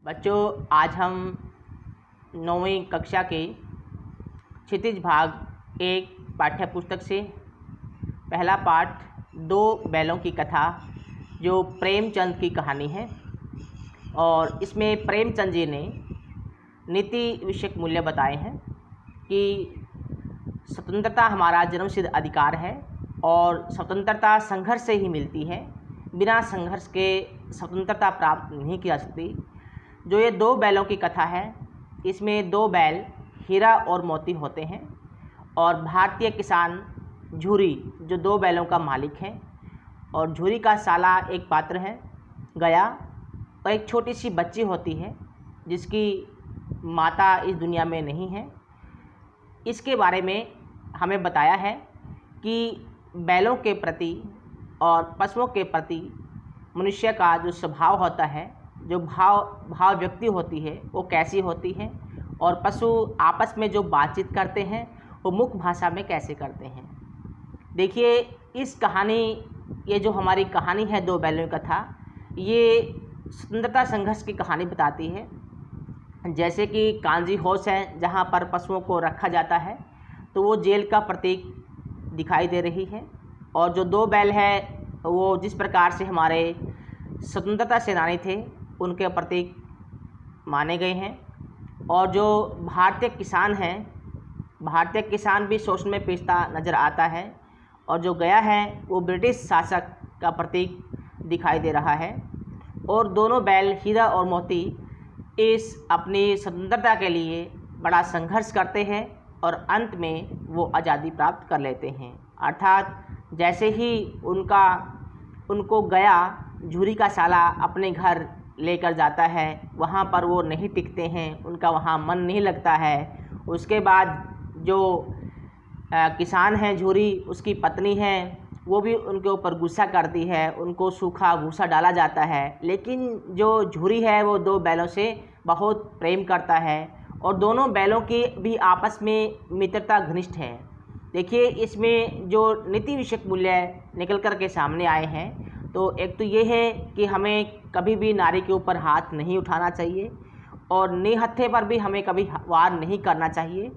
बच्चों, आज हम 9वीं कक्षा के क्षितिज भाग एक पाठ्य पुस्तक से पहला पाठ दो बैलों की कथा जो प्रेमचंद की कहानी है और इसमें प्रेमचंद जी ने नीति विषयक मूल्य बताए हैं कि स्वतंत्रता हमारा जन्मसिद्ध अधिकार है और स्वतंत्रता संघर्ष से ही मिलती है। बिना संघर्ष के स्वतंत्रता प्राप्त नहीं की जा सकती। जो ये दो बैलों की कथा है, इसमें दो बैल हीरा और मोती होते हैं और भारतीय किसान झूरी जो दो बैलों का मालिक है और झूरी का साला एक पात्र है गया और एक छोटी सी बच्ची होती है जिसकी माता इस दुनिया में नहीं है। इसके बारे में हमें बताया है कि बैलों के प्रति और पशुओं के प्रति मनुष्य का जो स्वभाव होता है, जो भाव व्यक्ति होती है वो कैसी होती है और पशु आपस में जो बातचीत करते हैं वो मुख्य भाषा में कैसे करते हैं। देखिए, इस कहानी ये जो हमारी कहानी है दो बैलों की कथा, ये स्वतंत्रता संघर्ष की कहानी बताती है। जैसे कि कांजी हाउस है जहाँ पर पशुओं को रखा जाता है, तो वो जेल का प्रतीक दिखाई दे रही है और जो दो बैल है वो जिस प्रकार से हमारे स्वतंत्रता सेनानी थे उनके प्रतीक माने गए हैं। और जो भारतीय किसान हैं, भारतीय किसान भी शोषण में पिसता नज़र आता है और जो गया है वो ब्रिटिश शासक का प्रतीक दिखाई दे रहा है। और दोनों बैल हीरा और मोती इस अपनी स्वतंत्रता के लिए बड़ा संघर्ष करते हैं और अंत में वो आज़ादी प्राप्त कर लेते हैं। अर्थात जैसे ही उनको गया झूरी का साला अपने घर लेकर जाता है, वहाँ पर वो नहीं टिकते हैं, उनका वहाँ मन नहीं लगता है। उसके बाद जो किसान है झूरी, उसकी पत्नी है, वो भी उनके ऊपर गुस्सा करती है, उनको सूखा भूसा डाला जाता है। लेकिन जो झूरी है वो दो बैलों से बहुत प्रेम करता है और दोनों बैलों की भी आपस में मित्रता घनिष्ठ है। देखिए, इसमें जो नीति विषयक मूल्य निकल कर के सामने आए हैं, तो एक तो ये है कि हमें कभी भी नारी के ऊपर हाथ नहीं उठाना चाहिए और निहत्थे पर भी हमें कभी वार नहीं करना चाहिए।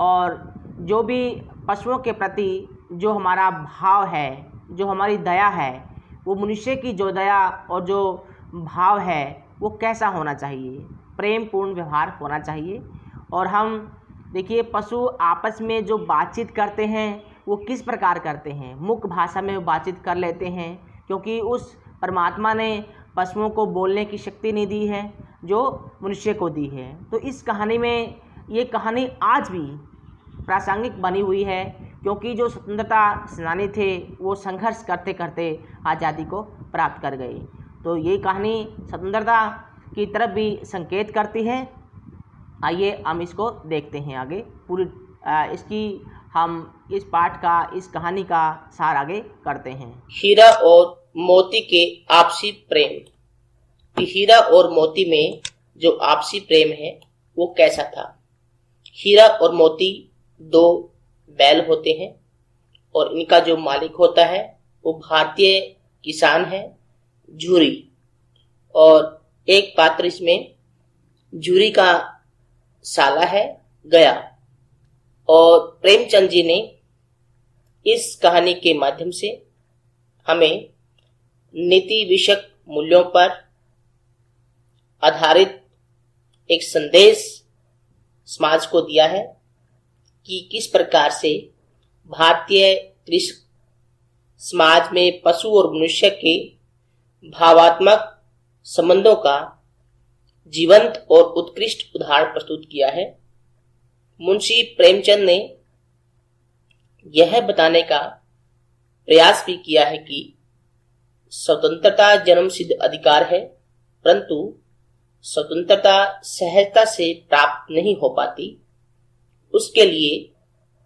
और जो भी पशुओं के प्रति जो हमारा भाव है, जो हमारी दया है, वो मनुष्य की जो दया और जो भाव है वो कैसा होना चाहिए, प्रेम पूर्ण व्यवहार होना चाहिए। और हम देखिए, पशु आपस में जो बातचीत करते हैं वो किस प्रकार करते हैं, मुख्य भाषा में बातचीत कर लेते हैं, क्योंकि उस परमात्मा ने पशुओं को बोलने की शक्ति नहीं दी है जो मनुष्य को दी है। तो इस कहानी में ये कहानी आज भी प्रासंगिक बनी हुई है, क्योंकि जो स्वतंत्रता सेनानी थे वो संघर्ष करते करते आज़ादी को प्राप्त कर गए। तो ये कहानी स्वतंत्रता की तरफ भी संकेत करती है। आइए हम इसको देखते हैं आगे पूरी हम इस पाठ का, इस कहानी का सार आगे करते हैं। हीरा और मोती के आपसी प्रेम। हीरा और मोती में जो आपसी प्रेम है वो कैसा था। हीरा और मोती दो बैल होते हैं और इनका जो मालिक होता है वो भारतीय किसान है झूरी, और एक पात्र इसमें झूरी का साला है गया। और प्रेमचंद जी ने इस कहानी के माध्यम से हमें नीति विषयक मूल्यों पर आधारित एक संदेश समाज को दिया है कि किस प्रकार से भारतीय कृषि समाज में पशु और मनुष्य के भावात्मक संबंधों का जीवंत और उत्कृष्ट उदाहरण प्रस्तुत किया है। मुंशी प्रेमचंद ने यह बताने का प्रयास भी किया है कि स्वतंत्रता जन्मसिद्ध अधिकार है, परंतु स्वतंत्रता सहजता से प्राप्त नहीं हो पाती। उसके लिए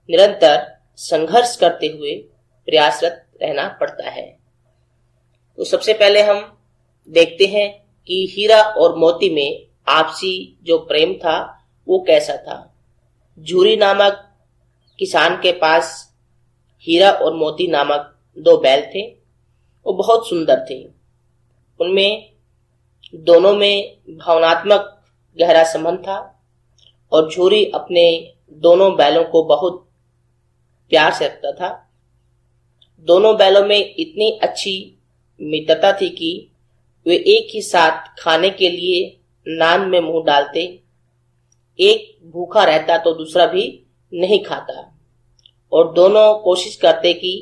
निरंतर संघर्ष करते हुए प्रयासरत रहना पड़ता है। तो सबसे पहले हम देखते हैं कि हीरा और मोती में आपसी जो प्रेम था वो कैसा था। झूरी नामक किसान के पास हीरा और मोती नामक दो बैल थे। वो बहुत सुंदर थे। उनमें दोनों में भावनात्मक गहरा संबंध था और झूरी अपने दोनों बैलों को बहुत प्यार से रखता था। दोनों बैलों में इतनी अच्छी मित्रता थी कि वे एक ही साथ खाने के लिए नान में मुंह डालते। एक भूखा रहता तो दूसरा भी नहीं खाता और दोनों कोशिश करते कि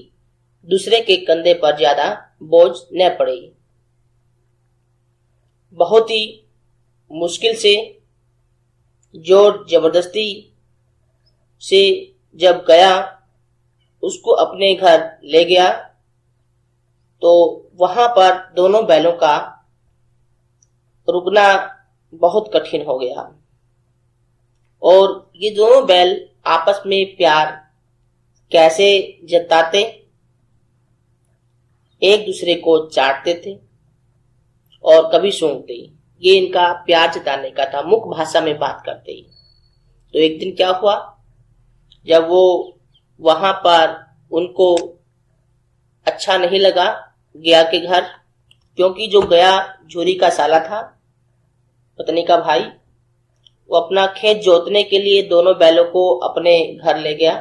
दूसरे के कंधे पर ज्यादा बोझ न पड़े। बहुत ही मुश्किल से, जोर जबरदस्ती से जब गया उसको अपने घर ले गया तो वहां पर दोनों बैलों का रुकना बहुत कठिन हो गया और ये दोनों बैल आपस में प्यार कैसे जताते, एक दूसरे को चाटते थे और कभी सूंघते। ये इनका प्यार जताने का था, मुख भाषा में बात करते ही। तो एक दिन क्या हुआ, जब वो वहां पर उनको अच्छा नहीं लगा गया के घर, क्योंकि जो गया झूरी का साला था, पत्नी का भाई, वो अपना खेत जोतने के लिए दोनों बैलों को अपने घर ले गया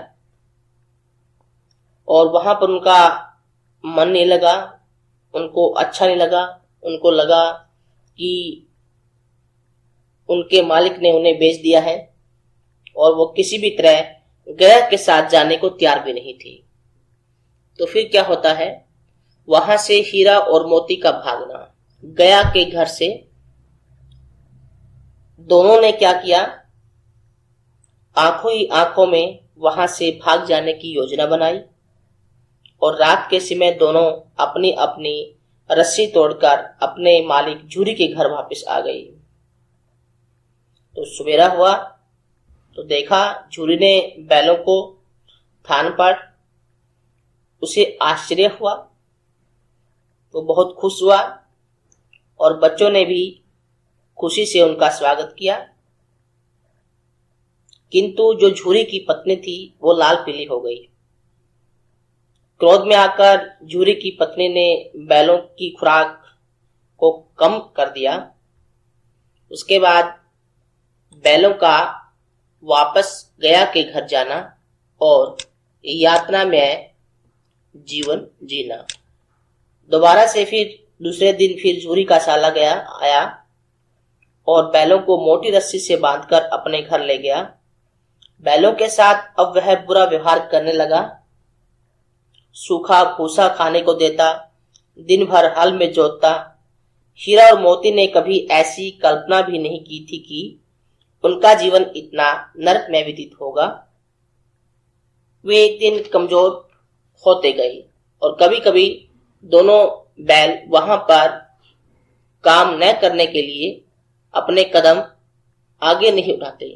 और वहां पर उनका मन नहीं लगा, उनको अच्छा नहीं लगा। उनको लगा कि उनके मालिक ने उन्हें बेच दिया है और वो किसी भी तरह गया के साथ जाने को तैयार भी नहीं थी। तो फिर क्या होता है, वहां से हीरा और मोती का भागना, गया के घर से दोनों ने क्या किया, आंखों ही आंखों में वहां से भाग जाने की योजना बनाई और रात के समय दोनों अपनी अपनी रस्सी तोड़कर अपने मालिक झूरी के घर वापस आ गई। तो सवेरा हुआ तो देखा झूरी ने बैलों को थान पर, उसे आश्चर्य हुआ, तो बहुत खुश हुआ और बच्चों ने भी खुशी से उनका स्वागत किया। किंतु जो झूरी की पत्नी थी वो लाल पीली हो गई। क्रोध में आकर झूरी की पत्नी ने बैलों की खुराक को कम कर दिया। उसके बाद बैलों का वापस गया के घर जाना और यातना में जीवन जीना। दोबारा से फिर दूसरे दिन फिर झूरी का साला गया आया और बैलों को मोटी रस्सी से बांधकर अपने घर ले गया। बैलों के साथ अब वह बुरा व्यवहार करने लगा, सूखा भूसा खाने को देता, दिन भर हल में जोतता। हीरा और मोती ने कभी ऐसी कल्पना भी नहीं की थी कि उनका जीवन इतना नरक में व्यतीत होगा। वे एक दिन कमजोर होते गए और कभी कभी दोनों बैल वहां पर काम न करने के लिए अपने कदम आगे नहीं उठाते,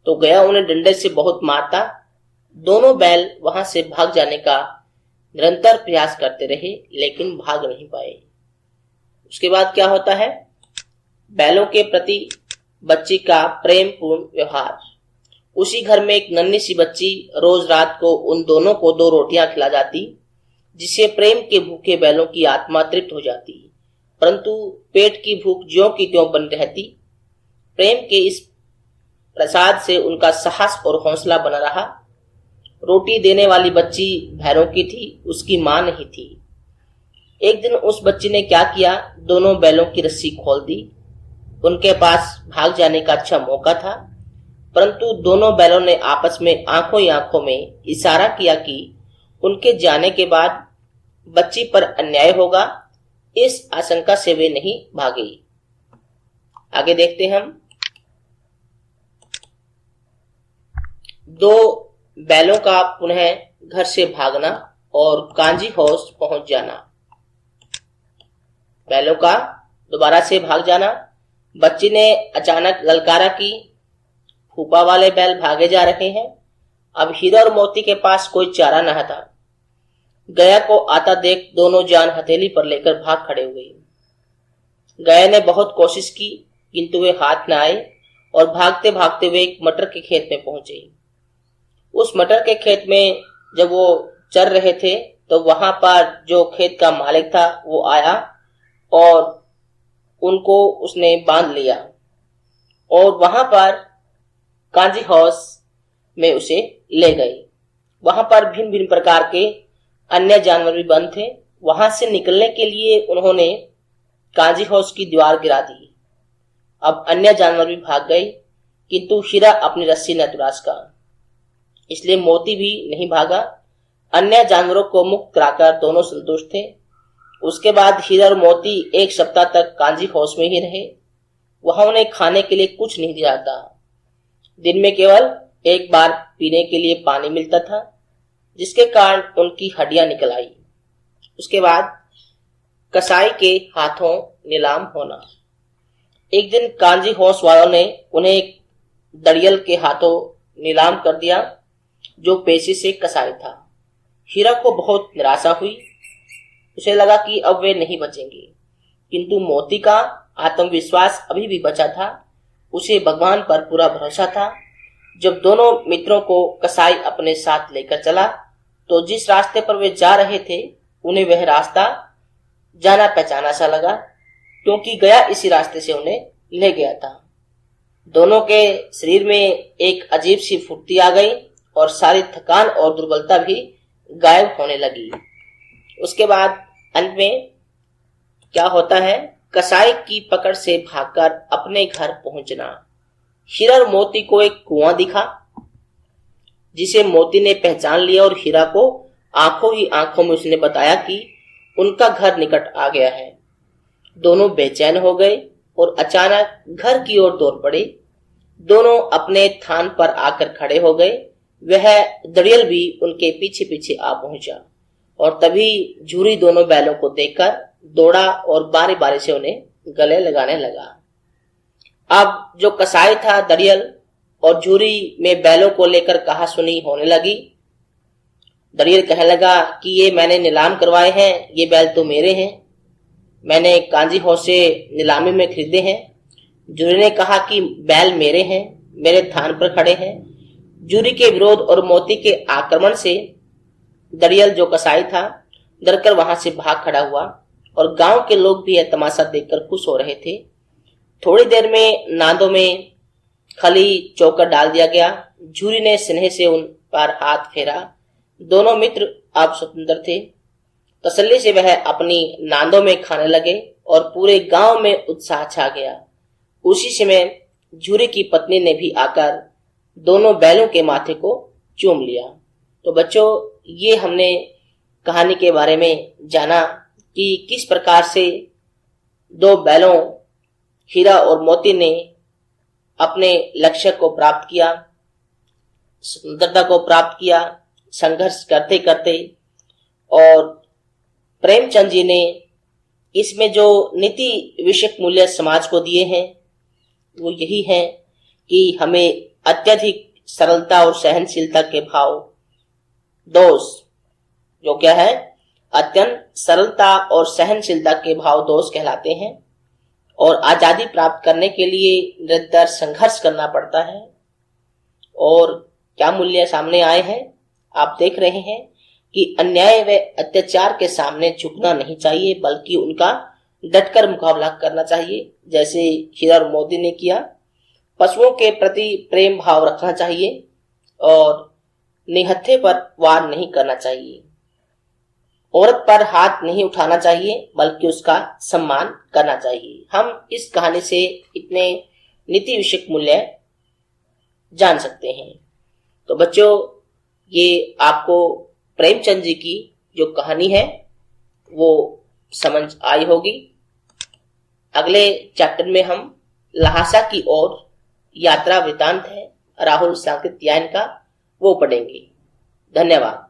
तो गया उन्हें डंडे से बहुत मारता। दोनों बैल वहां से भाग जाने का निरंतर प्रयास करते रहे लेकिन भाग नहीं पाए। उसके बाद क्या होता है, बैलों के प्रति बच्ची का प्रेम पूर्ण व्यवहार। उसी घर में एक नन्ही सी बच्ची रोज रात को उन दोनों को 2 रोटियां खिला जाती, जिससे प्रेम के भूखे बैलों की आत्मा तृप्त हो जाती, परंतु पेट की भूख ज्यों की त्यों बनी रहती। प्रेम के इस प्रसाद से उनका साहस और हौसला बना रहा। रोटी देने वाली बच्ची भैरों की थी, उसकी मां नहीं थी। एक दिन उस बच्ची ने क्या किया, दोनों बैलों की रस्सी खोल दी। उनके पास भाग जाने का अच्छा मौका था, परंतु दोनों बैलों ने आपस में आंखों ही आंखों में इशारा किया कि उनके जाने के बाद बच्ची पर अन्याय होगा। इस आशंका से वे नहीं भागे। आगे देखते हम। 2 बैलों का पुनः घर से भागना और कांजी हाउस पहुंच जाना। बैलों का दोबारा से भाग जाना। बच्ची ने अचानक ललकारा कि फूफा वाले बैल भागे जा रहे हैं। अब हीरा और मोती के पास कोई चारा न था। गया को आता देख दोनों जान हथेली पर लेकर भाग खड़े हुए। गया ने बहुत कोशिश की किंतु वे हाथ न आए और भागते भागते वे एक मटर के खेत में पहुंचे। उस मटर के खेत में जब वो चर रहे थे तो वहां पर जो खेत का मालिक था वो आया और उनको उसने बांध लिया और वहां पर कांजी हाउस में उसे ले गई। वहां पर भिन्न भिन्न प्रकार के अन्य जानवर भी बंद थे। वहां से निकलने के लिए उन्होंने कांजी हाउस की दीवार गिरा दी। अब अन्य जानवर भी भाग गए, किंतु हीरा अपनी रस्सी न तुड़ा सका, इसलिए मोती भी नहीं भागा। अन्य जानवरों को मुक्त कराकर दोनों संतुष्ट थे। उसके बाद हीरा और मोती एक सप्ताह तक कांजी हाउस में ही रहे। वहां उन्हें खाने के लिए कुछ नहीं दिया था। दिन में केवल एक बार पीने के लिए पानी मिलता था, जिसके कारण उनकी हड्डियां निकल आई। उसके बाद कसाई के हाथों नीलाम होना। एक दिन कांजी हाउस वालों ने उन्हें एक दड़ियल के हाथों नीलाम कर दिया, जो पेशे से कसाई था। हीरा को बहुत निराशा हुई। उसे लगा कि अब वे नहीं बचेंगे, किंतु मोती का आत्मविश्वास अभी भी बचा था। उसे भगवान पर पूरा भरोसा था। जब दोनों मित्रों को कसाई अपने साथ लेकर चला, तो जिस रास्ते पर वे जा रहे थे उन्हें वह रास्ता जाना पहचाना सा लगा, क्योंकि गया इसी रास्ते से उन्हें ले गया था। दोनों के शरीर में एक अजीब सी फुर्ती आ गई और सारी थकान और दुर्बलता भी गायब होने लगी। उसके बाद अंत में क्या होता है, कसाई की पकड़ से भागकर अपने घर पहुंचना। हीरा और मोती को एक कुआं दिखा, जिसे मोती ने पहचान लिया और हीरा को आंखों ही आंखों में उसने बताया कि उनका घर निकट आ गया है। दोनों बेचैन हो गए और अचानक घर की ओर दौड़ पड़े। दोनों अपने थान पर आकर खड़े हो गए। वह दड़ियल भी उनके पीछे पीछे आ पहुंचा और तभी झूरी दोनों बैलों को देखकर दौड़ा और बारी बारी से उन्हें गले लगाने लगा। अब जो कसाई था, दड़ियल और झूरी में बैलों को लेकर कहा सुनी होने लगी। दड़ियल कहने लगा कि ये मैंने नीलाम करवाए हैं, ये बैल तो मेरे हैं, मैंने कांजी हाउस से नीलामी में खरीदे हैं। झूरी ने कहा कि बैल मेरे हैं, मेरे थान पर खड़े हैं। झूरी के विरोध और मोती के आक्रमण से दड़ियल जो कसाई था डरकर वहां से भाग खड़ा हुआ और गांव के लोग भी यह तमाशा देखकर खुश हो रहे थे। थोड़ी देर में नादों में खली चौकर डाल दिया गया। झूरी ने स्नेह से उन पर हाथ फेरा। दोनों मित्र अब स्वतंत्र थे। तसल्ली से वह अपनी नादों में खाने लगे और पूरे गांव में उत्साह छा गया। उसी समय झूरी की पत्नी ने भी आकर दोनों बैलों के माथे को चूम लिया। तो बच्चों, ये हमने कहानी के बारे में जाना कि किस प्रकार से दो बैलों हीरा और मोती ने अपने लक्ष्य को प्राप्त किया, स्वतंत्रता को प्राप्त किया, संघर्ष करते करते। और प्रेमचंद जी ने इसमें जो नीति विषयक मूल्य समाज को दिए हैं वो यही है कि हमें अत्यधिक सरलता और सहनशीलता के भाव दोष, जो क्या है, अत्यंत सरलता और सहनशीलता के भाव दोष कहलाते हैं। और आजादी प्राप्त करने के लिए निरंतर संघर्ष करना पड़ता है। और क्या मूल्य सामने आए हैं, आप देख रहे हैं कि अन्याय व अत्याचार के सामने झुकना नहीं चाहिए, बल्कि उनका डटकर मुकाबला करना चाहिए, जैसे हीरा और मोती ने किया। पशुओं के प्रति प्रेम भाव रखना चाहिए और निहत्थे पर वार नहीं करना चाहिए। औरत पर हाथ नहीं उठाना चाहिए, बल्कि उसका सम्मान करना चाहिए। हम इस कहानी से इतने नीति विषयक मूल्य जान सकते हैं। तो बच्चों, ये आपको प्रेमचंद जी की जो कहानी है वो समझ आई होगी। अगले चैप्टर में हम लहासा की ओर यात्रा वृतांत है राहुल सांकृत्यायन का, वो पढ़ेंगे। धन्यवाद।